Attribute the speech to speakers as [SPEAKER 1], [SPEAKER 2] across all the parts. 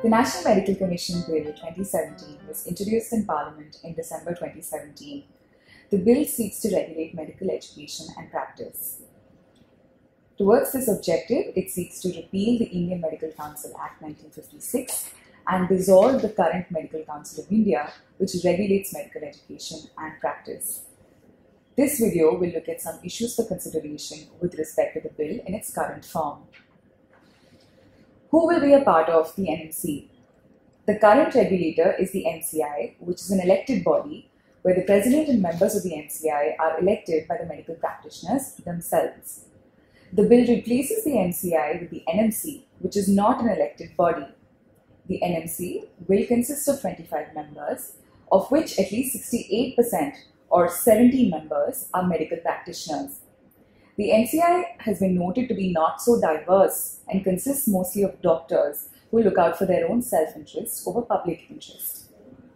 [SPEAKER 1] The National Medical Commission Bill 2017 was introduced in Parliament in December 2017. The bill seeks to regulate medical education and practice. Towards this objective, it seeks to repeal the Indian Medical Council Act 1956 and dissolve the current Medical Council of India, which regulates medical education and practice. This video will look at some issues for consideration with respect to the bill in its current form. Who will be a part of the NMC? The current regulator is the MCI, which is an elected body where the president and members of the MCI are elected by the medical practitioners themselves. The bill replaces the MCI with the NMC, which is not an elected body. The NMC will consist of 25 members, of which at least 68% or 70 members are medical practitioners. The MCI has been noted to be not so diverse and consists mostly of doctors who look out for their own self-interest over public interest.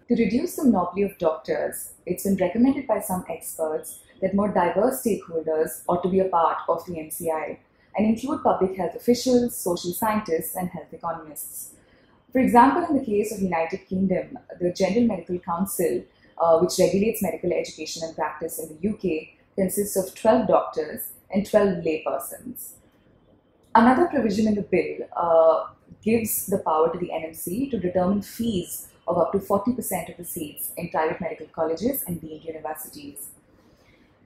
[SPEAKER 1] To reduce the monopoly of doctors, it's been recommended by some experts that more diverse stakeholders ought to be a part of the MCI and include public health officials, social scientists, and health economists. For example, in the case of United Kingdom, the General Medical Council, which regulates medical education and practice in the UK, consists of 12 doctors and 12 laypersons. Another provision in the bill gives the power to the NMC to determine fees of up to 40% of the seats in private medical colleges and deemed universities.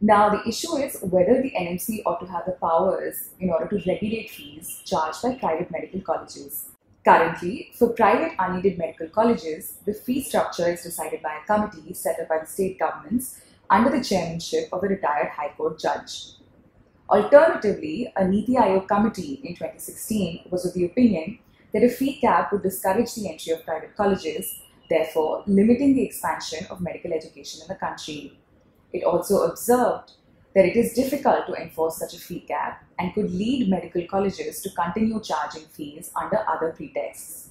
[SPEAKER 1] Now, the issue is whether the NMC ought to have the powers in order to regulate fees charged by private medical colleges. Currently, for private unaided medical colleges, the fee structure is decided by a committee set up by the state governments under the chairmanship of a retired High Court judge. Alternatively, a Niti Aayog committee in 2016 was of the opinion that a fee cap would discourage the entry of private colleges, therefore limiting the expansion of medical education in the country. It also observed that it is difficult to enforce such a fee cap and could lead medical colleges to continue charging fees under other pretexts.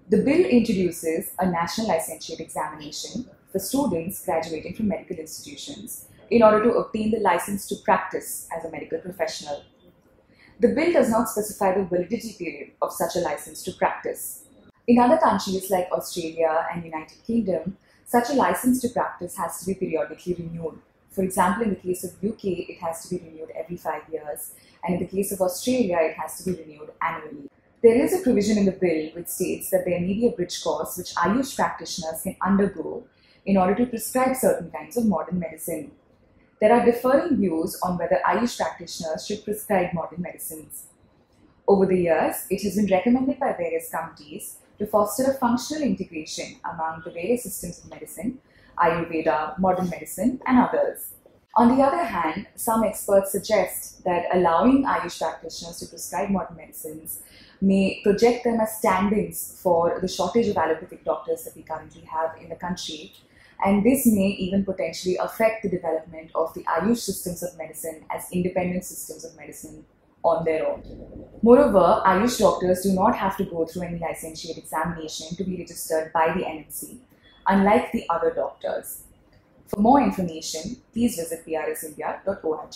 [SPEAKER 1] The bill introduces a national licensure examination for students graduating from medical institutions in order to obtain the license to practice as a medical professional. The bill does not specify the validity period of such a license to practice. In other countries like Australia and United Kingdom, such a license to practice has to be periodically renewed. For example, in the case of UK, it has to be renewed every 5 years, and in the case of Australia, it has to be renewed annually. There is a provision in the bill which states that there may be a bridge course which Ayush practitioners can undergo in order to prescribe certain kinds of modern medicine. There are differing views on whether Ayush practitioners should prescribe modern medicines. Over the years, it has been recommended by various committees to foster a functional integration among the various systems of medicine, Ayurveda, modern medicine, and others. On the other hand, some experts suggest that allowing Ayush practitioners to prescribe modern medicines may project them as stand-ins for the shortage of allopathic doctors that we currently have in the country, and this may even potentially affect the development of the Ayush systems of medicine as independent systems of medicine on their own. Moreover, Ayush doctors do not have to go through any licensure examination to be registered by the NMC, unlike the other doctors. For more information, please visit prsindia.org.